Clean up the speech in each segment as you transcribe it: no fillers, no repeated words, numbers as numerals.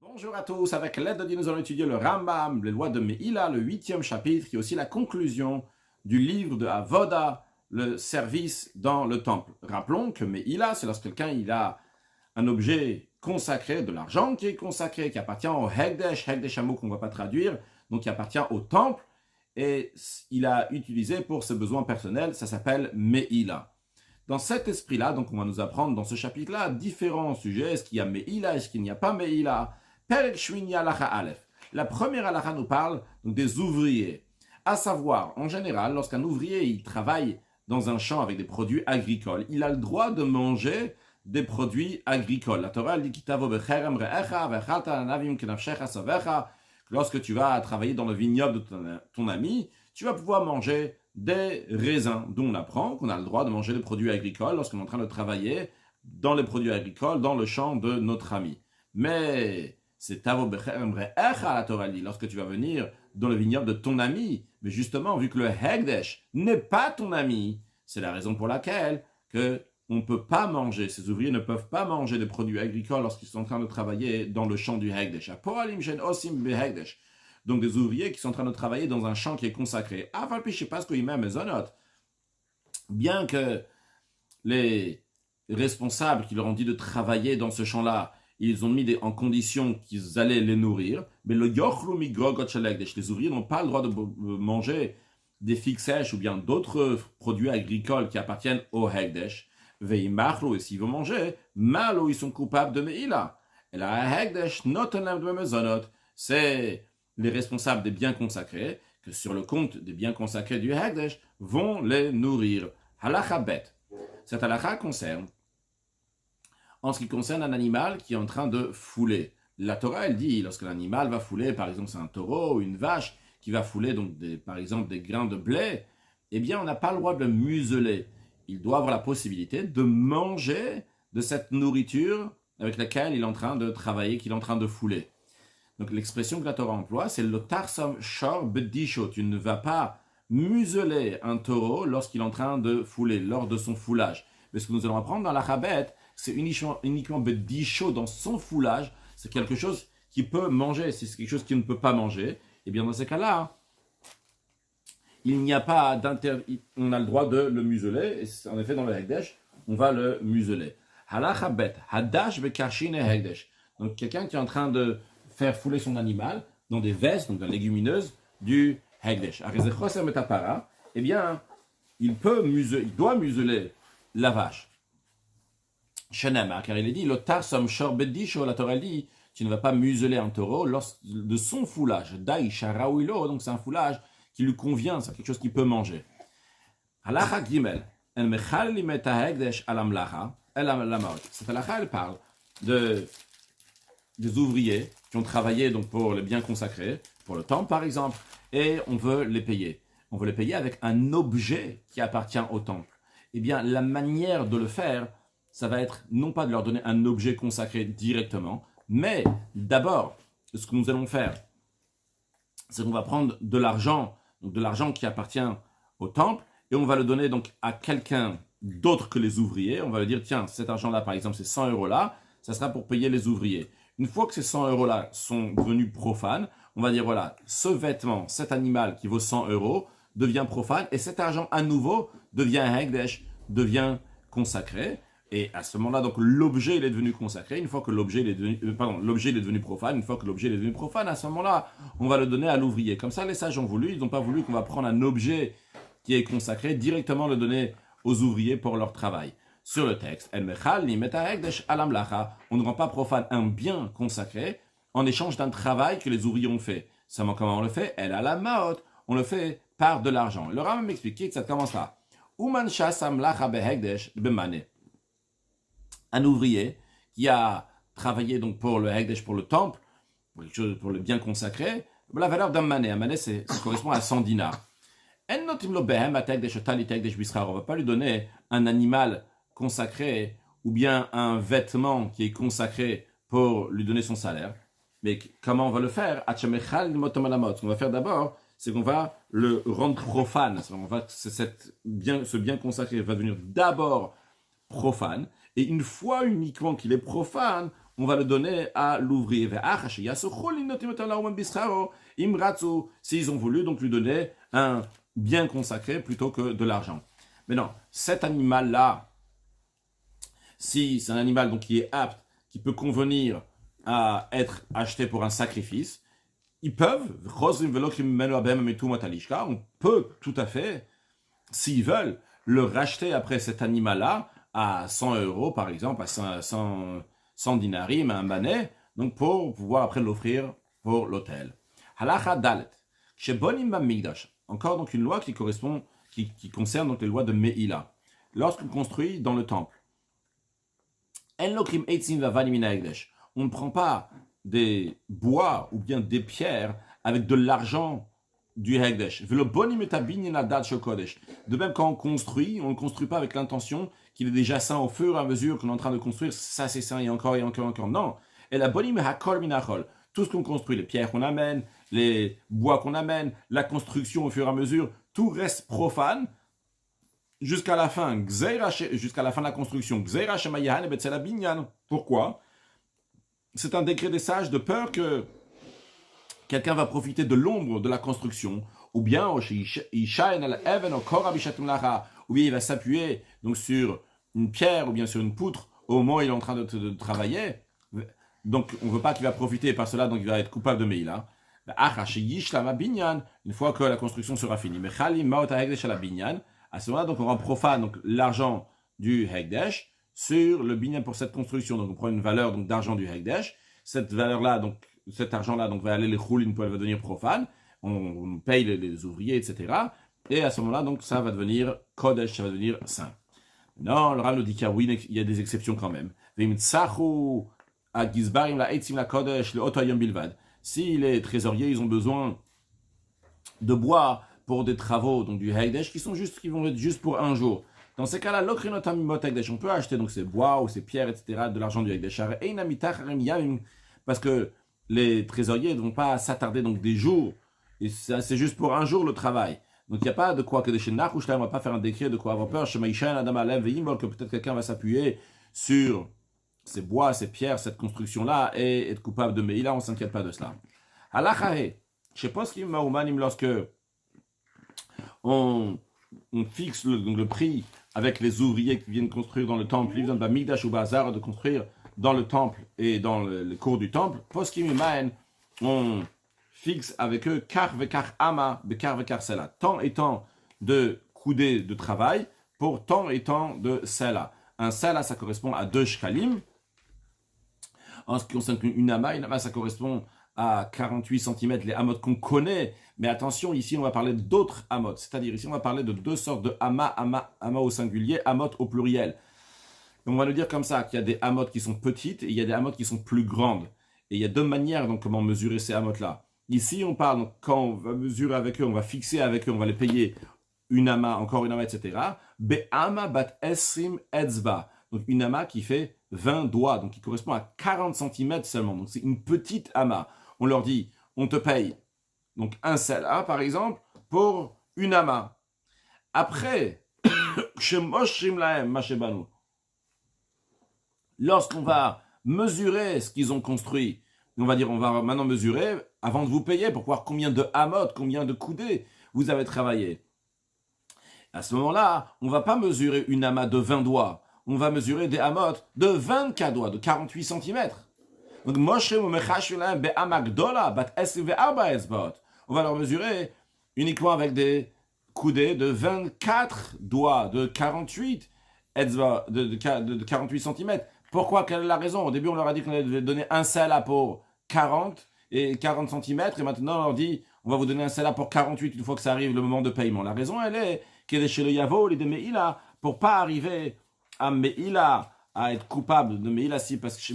Bonjour à tous, avec l'aide de Dieu, nous allons étudier le Rambam, les lois de Meïla, le 8e chapitre, qui est aussi la conclusion du livre de Avoda, le service dans le temple. Rappelons que Meïla, c'est lorsque quelqu'un il a un objet consacré, de l'argent qui est consacré, qui appartient au Hekdesh, Hekdesh un mot qu'on ne va pas traduire, donc qui appartient au temple, et il a utilisé pour ses besoins personnels, ça s'appelle Meïla. Dans cet esprit-là, donc on va nous apprendre dans ce chapitre-là différents sujets. Est-ce qu'il y a Meïla, est-ce qu'il n'y a pas Meïla? Perek Shmini Halacha Aleph. La première halacha nous parle donc des ouvriers. À savoir, en général, lorsqu'un ouvrier il travaille dans un champ avec des produits agricoles, il a le droit de manger des produits agricoles. La Torah dit Kitavo becherem re'echa vechalta anavim kenafshecha savecha. Lorsque tu vas travailler dans le vignoble de ton ami, tu vas pouvoir manger des raisins, d'où on apprend qu'on a le droit de manger des produits agricoles lorsqu'on est en train de travailler dans les produits agricoles, dans le champ de notre ami. Mais c'est Tavo Becherem Re'echa, la Torah dit, lorsque tu vas venir dans le vignoble de ton ami. Mais justement, vu que le Hekdesh n'est pas ton ami, c'est la raison pour laquelle on ne peut pas manger, ces ouvriers ne peuvent pas manger des produits agricoles lorsqu'ils sont en train de travailler dans le champ du Hekdesh. Donc des ouvriers qui sont en train de travailler dans un champ qui est consacré. Bien que les responsables qui leur ont dit de travailler dans ce champ-là, ils ont mis en condition qu'ils allaient les nourrir, mais le les ouvriers n'ont pas le droit de manger des figues sèches ou bien d'autres produits agricoles qui appartiennent au Hekdesh. Et s'ils vont manger, malo, ils sont coupables de Meïla. Et la Hekdesh, notenam de mezonot, c'est les responsables des biens consacrés, que sur le compte des biens consacrés du Hekdesh, vont les nourrir. Halacha bet. Cette halacha concerne, en ce qui concerne un animal qui est en train de fouler. La Torah, elle dit, lorsque l'animal va fouler, par exemple c'est un taureau ou une vache, qui va fouler donc par exemple des grains de blé, eh bien on n'a pas le droit de le museler. Il doit avoir la possibilité de manger de cette nourriture avec laquelle il est en train de travailler, qu'il est en train de fouler. Donc l'expression que la Torah emploie, c'est le tarsam shor bedisho. Tu ne vas pas museler un taureau lorsqu'il est en train de fouler, lors de son foulage. Mais ce que nous allons apprendre dans la Chabet, c'est uniquement bedisho dans son foulage. C'est quelque chose qui peut manger. Si c'est quelque chose qui ne peut pas manger, et bien dans ces cas-là, il n'y a pas d'interdit. On a le droit de le museler. Et en effet, dans le Hekdesh, on va le museler. Halacha bet, hadash bekashin et Hekdesh. Donc quelqu'un qui est en train de faire fouler son animal dans des vestes, donc dans les légumineuses du Hekdesh. Eh bien, il doit museler la vache. Shenema, car il est dit, l'otar som shor bedisho, la Torah dit, tu ne vas pas museler un taureau de son foulage. Dai sharaouilo, donc c'est un foulage qui lui convient, c'est quelque chose qu'il peut manger. Halacha gimel, en mechal limet hekdesh alamlacha, elamlaot. Cette halacha, elle parle des ouvriers qui ont travaillé donc pour les biens consacrés, pour le temple par exemple, et on veut les payer. On veut les payer avec un objet qui appartient au temple. Eh bien, la manière de le faire, ça va être non pas de leur donner un objet consacré directement, mais d'abord, ce que nous allons faire, c'est qu'on va prendre de l'argent, donc de l'argent qui appartient au temple, et on va le donner donc à quelqu'un d'autre que les ouvriers. On va lui dire, tiens, cet argent-là, par exemple, ces 100 euros-là, ça sera pour payer les ouvriers. Une fois que ces 100 euros-là sont devenus profanes, on va dire, voilà, ce vêtement, cet animal qui vaut 100 euros, devient profane, et cet argent à nouveau devient Hekdesh, devient consacré. Et à ce moment-là, donc l'objet il est devenu consacré. Une fois que l'objet il est devenu profane, une fois que l'objet il est devenu profane, à ce moment-là, on va le donner à l'ouvrier. Comme ça, les sages ont voulu. Ils n'ont pas voulu qu'on va prendre un objet qui est consacré, directement le donner aux ouvriers pour leur travail. Sur le texte, on ne rend pas profane un bien consacré en échange d'un travail que les ouvriers ont fait. Seulement comment on le fait? Elle a la maot. On le fait par de l'argent. Le Rambam m'expliquait que ça commence là. Un ouvrier qui a travaillé donc pour le Hekdesh, pour le temple, pour le bien consacré, la valeur d'un mané. Un mané, ça correspond à 100 dinars. On ne va pas lui donner un animal consacré ou bien un vêtement qui est consacré pour lui donner son salaire. Mais comment on va le faire? Ce qu'on va faire d'abord, c'est qu'on va le rendre profane. Ce bien consacré va devenir d'abord profane. Et une fois uniquement qu'il est profane, on va le donner à l'ouvrier. S'ils ont voulu donc lui donner un bien consacré plutôt que de l'argent. Mais non, cet animal-là, si c'est un animal donc, qui est apte, qui peut convenir à être acheté pour un sacrifice, ils peuvent, on peut tout à fait, s'ils veulent, le racheter après cet animal-là à 100 euros par exemple, à 100 dinarim, à un banet, donc pour pouvoir après l'offrir pour l'hôtel. Halacha dalet. Chez Bonim Bamigdash, encore donc une loi qui concerne donc les lois de Meïla. Lorsqu'on construit dans le temple, on ne prend pas des bois ou bien des pierres avec de l'argent du Hekdesh. De même, quand on ne le construit pas avec l'intention qu'il est déjà saint au fur et à mesure qu'on est en train de construire, ça c'est saint et encore. Non. Et la bonim hakol minachol. Tout ce qu'on construit, les pierres qu'on amène, les bois qu'on amène, la construction au fur et à mesure, tout reste profane jusqu'à la fin de la construction. Pourquoi? C'est un décret des sages de peur que quelqu'un va profiter de l'ombre de la construction, ou bien il va s'appuyer donc sur une pierre ou bien sur une poutre au moment où il est en train de travailler. Donc on ne veut pas qu'il va profiter par cela, donc il va être coupable de Meïla. Une fois que la construction sera finie, à ce moment-là, donc on rend profane donc, l'argent du Hekdesh sur le binyan pour cette construction. Donc on prend une valeur donc, d'argent du Hekdesh. Cette valeur-là, donc cet argent-là donc, va aller les choulin, va devenir profane. On paye les ouvriers, etc. Et à ce moment-là, donc ça va devenir Kodesh, ça va devenir saint. Non, le Rav nous dit qu'il y a des exceptions quand même. Si les trésoriers, ils ont besoin de bois pour des travaux donc du Hekdesh qui vont être juste pour un jour. Dans ces cas-là, on peut acheter donc ces bois ou ces pierres, etc., de l'argent du Hekdesh. Parce que les trésoriers ne vont pas s'attarder donc des jours. Et c'est juste pour un jour le travail. Donc il n'y a pas de quoi que des chenach, ou on ne va pas faire un décret de quoi avoir peur. Que peut-être quelqu'un va s'appuyer sur ces bois, ces pierres, cette construction-là, et être coupable de Meïla, on ne s'inquiète pas de cela. Halachahe, je sais pas ce qu'il m'a lorsque on fixe le prix avec les ouvriers qui viennent construire dans le temple, ils viennent Migdash ou Bazar de construire dans le temple et dans le cours du temple. On fixe avec eux kar vekar ama bekar vekar sela. Tant et tant de coudées de travail pour tant et tant de sela. Un sela, ça correspond à 2 shkalim. En ce qui concerne une ama, ça correspond à 48 cm, les amot qu'on connaît. Mais attention, ici, on va parler d'autres amot. C'est-à-dire, ici, on va parler de 2 sortes de ama au singulier, amot au pluriel. Donc, on va nous dire comme ça qu'il y a des amot qui sont petites et il y a des amot qui sont plus grandes. Et il y a 2 manières, donc, comment mesurer ces amot-là. Ici, on parle, donc, quand on va mesurer avec eux, on va fixer avec eux, on va les payer une ama, encore une ama, etc. Be'ama bat esrim etzba. Donc, une ama qui fait 20 doigts, donc qui correspond à 40 cm seulement. Donc, c'est une petite ama. On leur dit, on te paye donc un sela, par exemple, pour une ama. Après, lorsqu'on va mesurer ce qu'ils ont construit, on va dire, on va maintenant mesurer avant de vous payer pour voir combien de hamot, combien de coudées vous avez travaillé. À ce moment-là, on ne va pas mesurer une ama de 20 doigts. On va mesurer des hamot de 24 doigts, de 48 cm. Donc, on va leur mesurer uniquement avec des coudées de 24 doigts, de 48 de 48 cm. Pourquoi? Quelle est la raison? Au début, on leur a dit qu'on allait donner un sela pour 40 et 40 cm, et maintenant on leur dit on va vous donner un sela pour 48 une fois que ça arrive le moment de paiement. La raison, elle est qu'elle est chez le Yavo, les de Meïla, pour pas arriver à Meïla, à être coupable de Meïla, si, parce que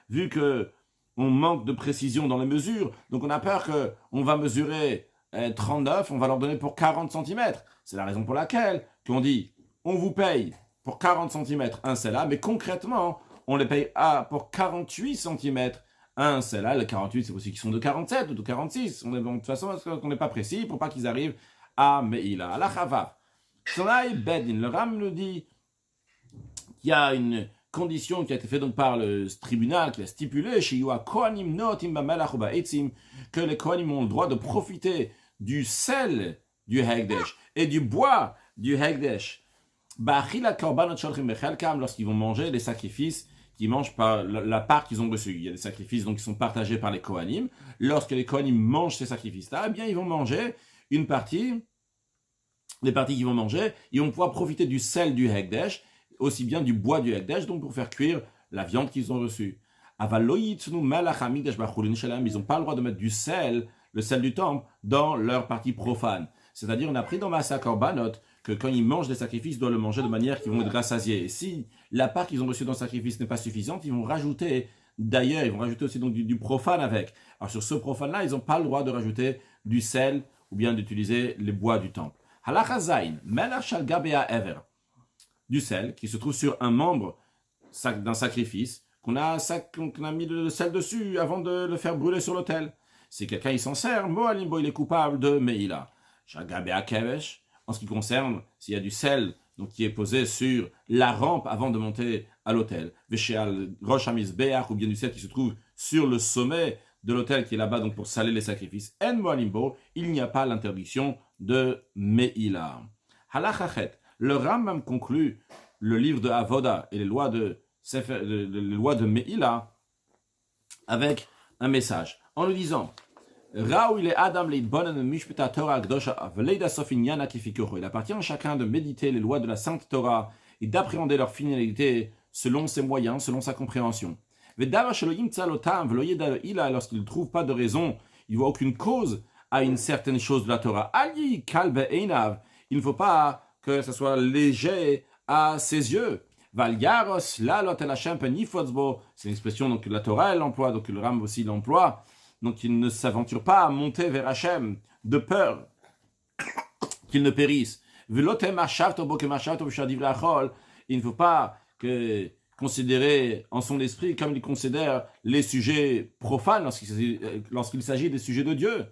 vu que on manque de précision dans les mesures, donc on a peur qu'on va mesurer 39, on va leur donner pour 40 cm. C'est la raison pour laquelle qu'on dit on vous paye pour 40 cm un sela, mais concrètement, on les paye pour 48 cm un sela. Le 48, c'est aussi qu'ils sont de 47 ou de 46. De toute façon, on n'est pas précis pour pas qu'ils arrivent à Meïla. À la Chavav. Le Ram nous dit qu'il y a une condition qui a été faite donc par le tribunal qui a stipulé que les Kohanim ont le droit de profiter du sel du Hekdesh et du bois du Hekdesh. Lorsqu'ils vont manger les sacrifices qui mangent par la part qu'ils ont reçue. Il y a des sacrifices donc, qui sont partagés par les Kohanim. Lorsque les Kohanim mangent ces sacrifices-là, eh bien, ils vont manger une partie, les parties qu'ils vont manger, ils vont pouvoir profiter du sel du Hekdesh, aussi bien du bois du Hekdesh, donc pour faire cuire la viande qu'ils ont reçue. Ils n'ont pas le droit de mettre du sel, le sel du temple, dans leur partie profane. C'est-à-dire, on a pris dans Massa Korbanot que quand ils mangent des sacrifices, ils doivent le manger de manière qu'ils vont être rassasiés. Et si la part qu'ils ont reçue dans le sacrifice n'est pas suffisante, ils vont rajouter, d'ailleurs, ils vont rajouter aussi donc du profane avec. Alors sur ce profane-là, ils n'ont pas le droit de rajouter du sel ou bien d'utiliser les bois du temple. Halacha Zayin, Melach Shal Gabea Ever, du sel qui se trouve sur un membre d'un sacrifice, qu'on a mis le sel dessus avant de le faire brûler sur l'autel. Si quelqu'un il s'en sert, Moalimbo il est coupable de Meila. Shal Gabea Kevesh, en ce qui concerne s'il y a du sel donc, qui est posé sur la rampe avant de monter à l'autel, Vesheal Rosh Hamizbeach, ou bien du sel qui se trouve sur le sommet de l'autel qui est là-bas donc pour saler les sacrifices, En Moalimbo, il n'y a pas l'interdiction de Meila. Halachachet, le Rambam conclut le livre de Avoda et les lois de Meila avec un message en lui disant il appartient à chacun de méditer les lois de la Sainte Torah et d'appréhender leur finalité selon ses moyens, selon sa compréhension. Lorsqu'il ne trouve pas de raison, il ne voit aucune cause à une certaine chose de la Torah. Il ne faut pas que ce soit léger à ses yeux. C'est une expression donc, que la Torah elle emploie, donc le Ram aussi l'emploie. Donc il ne s'aventure pas à monter vers Hachem de peur qu'il ne périsse. Il ne faut pas considérer en son esprit comme il considère les sujets profanes lorsqu'il s'agit des sujets de Dieu.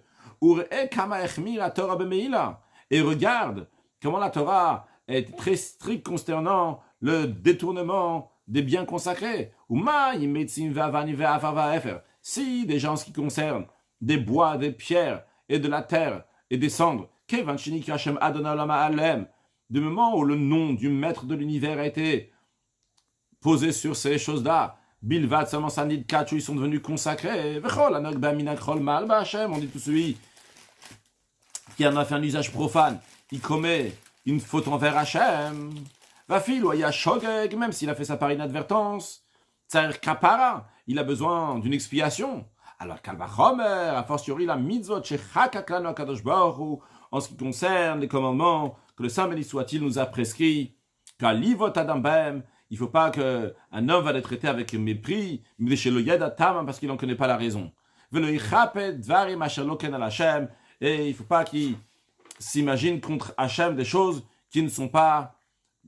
Et regarde comment la Torah est très stricte concernant le détournement des biens consacrés. Si déjà en ce qui concerne des bois, des pierres et de la terre et des cendres, du moment où le nom du maître de l'univers a été posé sur ces choses-là, Bilvat Samansanid Kachu, ils sont devenus consacrés. On dit tout celui qui en a fait un usage profane, il commet une faute envers Hachem. Même s'il a fait ça par inadvertance, kapara, il a besoin d'une expiation. Alors, Kalvachomer, a fortiori la mitzvot, en ce qui concerne les commandements que le Saint béni soit-il nous a prescrits, Kalivot Adambem, il ne faut pas qu'un homme va les traiter avec mépris, parce qu'il n'en connaît pas la raison. Et il ne faut pas qu'il s'imagine contre Hachem des choses qui ne sont pas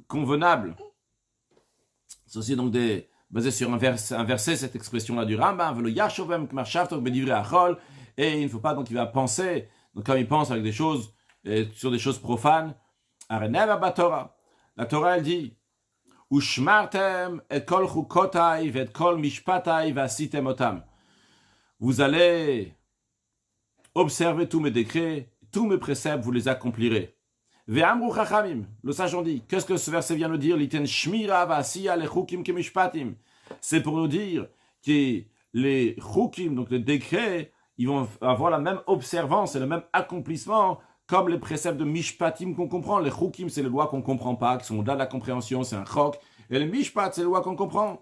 convenables. C'est aussi donc basé sur un verset, cette expression-là du Rambam, et il ne faut pas donc il va penser, donc quand il pense avec des choses, sur des choses profanes, la Torah elle dit, vous allez observer tous mes décrets, tous mes préceptes, vous les accomplirez. Le sage on dit, qu'est-ce que ce verset vient nous dire? C'est pour nous dire que les chukim, donc les décrets, ils vont avoir la même observance et le même accomplissement comme les préceptes de mishpatim qu'on comprend. Les chukim, c'est les lois qu'on ne comprend pas, qui sont au-delà de la compréhension, c'est un chok. Et les mishpat, c'est les lois qu'on comprend.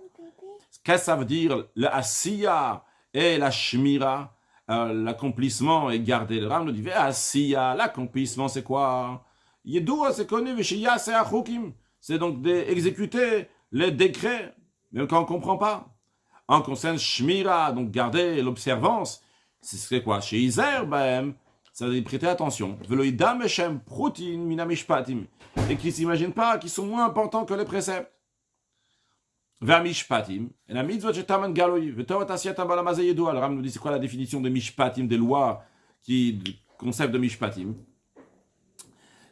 Qu'est-ce que ça veut dire? Le asiya et la shmira, l'accomplissement et garder. Le Ram nous dit, asiya, l'accomplissement c'est quoi? Yedoua, c'est connu, Veshiya, c'est achukim. C'est donc d'exécuter les décrets, même quand on ne comprend pas. En concerne Shmira, donc garder l'observance, c'est quoi? Chez Iser, ça veut dire prêter attention. Veloïdam Eshem, Proutin, Minamishpatim. Et qui ne s'imaginent pas qu'ils sont moins importants que les préceptes. Vers Mishpatim, et la mitzvot jetaman galoi, vetovat asyatam balamazé yedoua. Le Ram nous dit, c'est quoi la définition de Mishpatim, des lois, du concept de Mishpatim?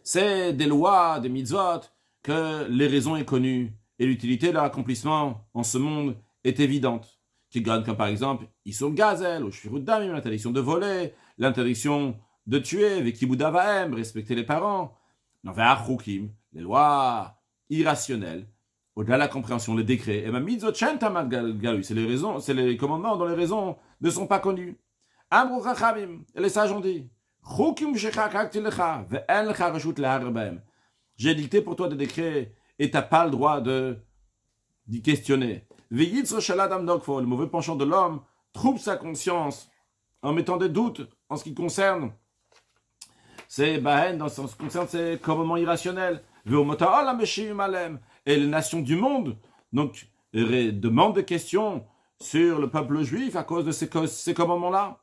C'est des lois, des mitzvot, que les raisons est connues et l'utilité de leur accomplissement en ce monde est évidente. Qui gagnent comme par exemple Isur Gazel, ou Shfirut Damim, l'interdiction de voler, l'interdiction de tuer, Vekibud Avahem, respecter les parents. Les lois irrationnelles, au-delà de la compréhension, les décrets, et même Mitzvot Shentamat Galui, c'est les commandements dont les raisons ne sont pas connues. Amru Chachamim, et les sages ont dit, j'ai dicté pour toi des décrets et t'as pas le droit d'y questionner. Le mauvais penchant de l'homme trouble sa conscience en mettant des doutes en ce qui concerne ses commandements irrationnels. Et les nations du monde donc demandent des questions sur le peuple juif à cause de ces commandements-là.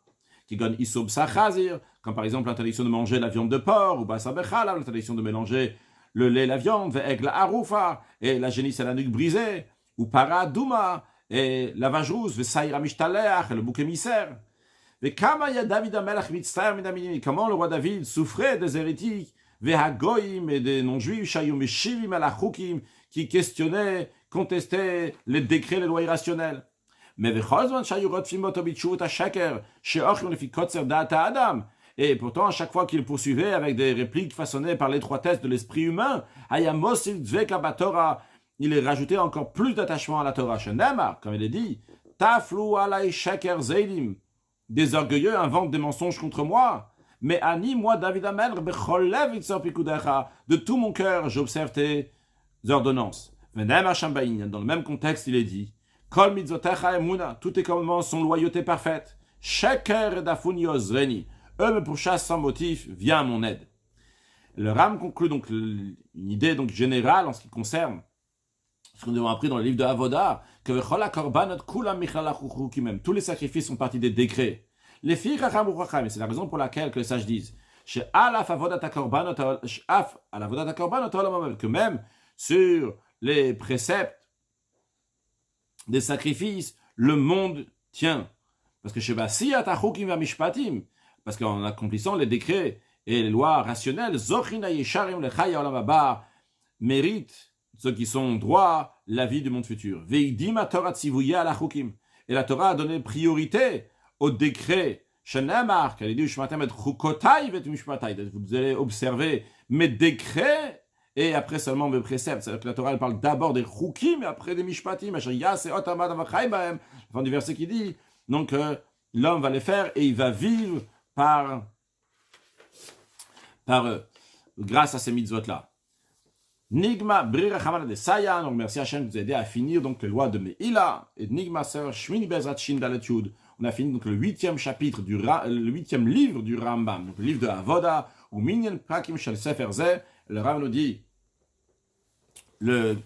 Qui gagne Isob Sachazir, comme par exemple l'interdiction de manger la viande de porc, ou Basabechala, l'interdiction de mélanger le lait et la viande, Ve'egla Arufa, et la génisse à la nuque brisée, ou Para Douma, et la vache rousse, Ve'saïra Mishtaleach, le bouc émissaire. Comment le roi David souffrait des hérétiques, Ve'hagoyim et des non-juifs, Shayum et Shivim alachukim, qui questionnaient, contestaient les décrets, les lois irrationnelles. Mais et pourtant, à chaque fois qu'il poursuivait avec des répliques façonnées par l'étroitesse de l'esprit humain, il est rajouté encore plus d'attachement à la Torah. Comme il est dit, des orgueilleux inventent des mensonges contre moi. Mais Ani, moi, David Amel, de tout mon cœur, j'observe tes ordonnances. Dans le même contexte, il est dit, Kol mitzotecha emuna, tous tes commandements sont loyauté parfaite. Sheker dafun yozreni, eux me pourchassent sans motif, viens à mon aide. Le Ram conclut donc une idée donc générale en ce qui concerne ce que nous avons appris dans le livre de Avoda, que v'chol korbanot kulam michlalachuchu kimem, tous les sacrifices sont partis des décrets. Les filles chacham ou chacham, et c'est la raison pour laquelle que les sages disent, she'alaf avodat korbanot, she'af al avodat korbanot olam, que même sur les préceptes des sacrifices, le monde tient. Parce que parce qu'en accomplissant les décrets et les lois rationnelles, méritent ceux qui sont droits la vie du monde futur. Et la Torah a donné priorité aux décrets. Vous allez observer mes décrets et après seulement mes préceptes. C'est-à-dire que la Torah elle parle d'abord des chukim et après des mishpatim. La fin du verset qui dit, donc l'homme va les faire et il va vivre par grâce à ces mitzvot-là. Nigma brira chamana de Saya, donc merci Hachem de nous aider à finir donc les lois de Meïla et Nigma ser shmini bezrat shin dalet yud. On a fini donc le 8e chapitre le 8e livre du Rambam, donc le livre de Avoda ou minyan prakim shel sefer zeh. Le Rav nous dit le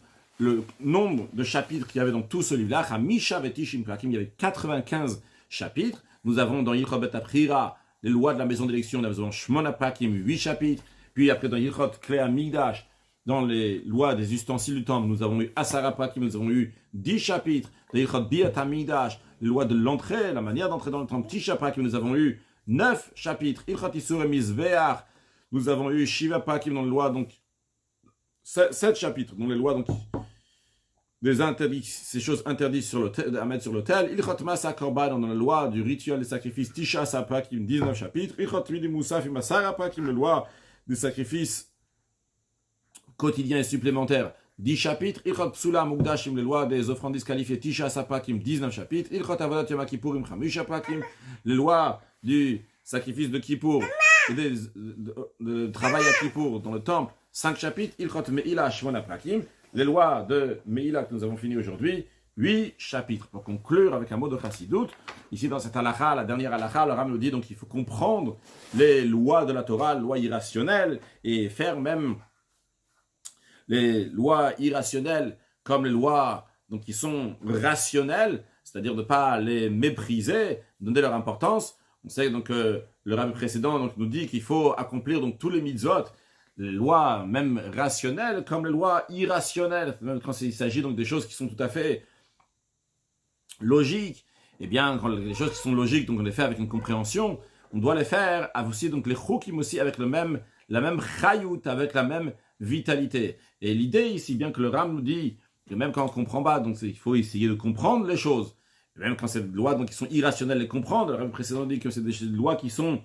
nombre de chapitres qu'il y avait dans tout ce livre-là, Hamisha vetishim prakim, il y avait 95 chapitres. Nous avons dans Yichot Bet Aprira les lois de la maison d'élection, nous avons Shmona prakim 8 chapitres. Puis après dans Yichot Klei Hamikdash, dans les lois des ustensiles du temple, nous avons eu Asara prakim, nous avons eu 10 chapitres. Dans Yichot Biat Hamikdash, les lois de l'entrée, la manière d'entrer dans le temple, Tisha prakim, nous avons eu 9 chapitres. Yichot Isur Mizbeach, nous avons eu Shiva prakim dans les lois, donc 7 chapitres, dans les lois donc des interdits, ces choses interdites à mettre sur l'autel. Ilchot Masa Korban dans la loi du rituel des sacrifices, Tisha Saprakim, 19 chapitres. Ilchot Midi Musaf Masara Prakim, la loi des sacrifices quotidiens et supplémentaires, 10 chapitres. Ilchot Psula Mugdashim, les lois des offrandes disqualifiées, Tisha Saprakim, 19 chapitres. Ilchot Avodat Yom Kippourim, Chamisha Prakim, les lois du sacrifice de Kippour, et de travail à Kippour dans le temple, 5 chapitres. Ilchot Meïla Shmona Prakim, les lois de Meïla que nous avons fini aujourd'hui, 8 chapitres. Pour conclure avec un mot de Chassidut, ici dans cette halakha, la dernière halakha, le Ram nous dit donc qu'il faut comprendre les lois de la Torah, les lois irrationnelles, et faire même les lois irrationnelles comme les lois donc, qui sont rationnelles, c'est-à-dire de ne pas les mépriser, donner leur importance. On sait donc que le Ram précédent donc, nous dit qu'il faut accomplir donc, tous les mitzvot, les lois même rationnelles comme les lois irrationnelles, même quand il s'agit donc des choses qui sont tout à fait logiques. Eh bien, quand les choses qui sont logiques, donc on les fait avec une compréhension, on doit les faire aussi donc les chukim aussi avec la même chayut, avec la même vitalité. Et l'idée ici, bien que le Ram nous dit que même quand on ne comprend pas, donc il faut essayer de comprendre les choses. Et même quand c'est des lois donc, qui sont irrationnelles, les comprendre. Le rabbin précédent dit que c'est des lois qui sont...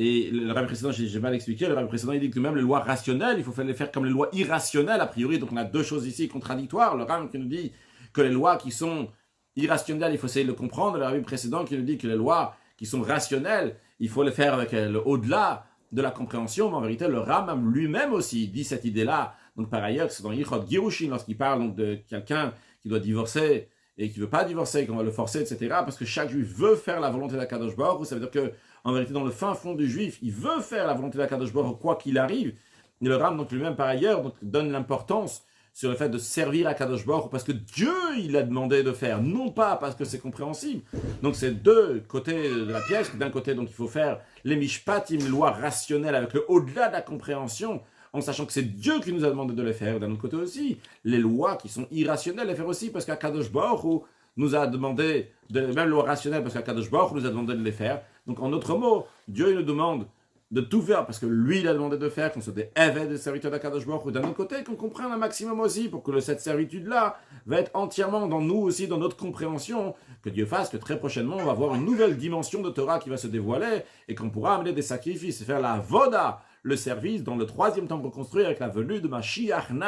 Et le rabbin précédent, j'ai mal expliqué, le rabbin précédent il dit que même les lois rationnelles, il faut les faire comme les lois irrationnelles, a priori. Donc on a deux choses ici contradictoires. Le rabbin qui nous dit que les lois qui sont irrationnelles, il faut essayer de le comprendre. Le rabbin précédent qui nous dit que les lois qui sont rationnelles, il faut les faire avec le au-delà de la compréhension. Mais en vérité, le rabbin lui-même aussi dit cette idée-là. Donc par ailleurs, c'est dans Yichot Girushin, lorsqu'il parle donc, de quelqu'un qui doit divorcer et qui ne veut pas divorcer, qu'on va le forcer, etc. Parce que chaque juif veut faire la volonté d'Akadosh Baruch Hu. Ça veut dire que en vérité, dans le fin fond du juif, il veut faire la volonté d'Akadosh Baruch Hu, quoi qu'il arrive. Et le Ram, donc lui-même, par ailleurs, donc, donne l'importance sur le fait de servir Akadosh Baruch Hu, parce que Dieu, il a demandé de faire, non pas parce que c'est compréhensible. Donc c'est deux côtés de la pièce. D'un côté, donc il faut faire les mishpatim, les lois rationnelles, avec le au-delà de la compréhension, en sachant que c'est Dieu qui nous a demandé de les faire. D'un autre côté aussi, les lois qui sont irrationnelles, les faire aussi, parce qu'Akadosh Baruch Hu nous a demandé, même les lois rationnelles, parce qu'Akadosh Baruch Hu nous a demandé de les faire. Donc, en d'autres mots, Dieu il nous demande de tout faire parce que lui, il a demandé de faire, qu'on soit des évêques, des serviteurs d'Akadosh Baruch Hu. D'un autre côté, qu'on comprenne un maximum aussi pour que cette servitude-là va être entièrement dans nous aussi, dans notre compréhension, que Dieu fasse que très prochainement, on va voir une nouvelle dimension de Torah qui va se dévoiler et qu'on pourra amener des sacrifices et faire la voda, le service dans le troisième temple reconstruit avec la venue de Mashiach Now.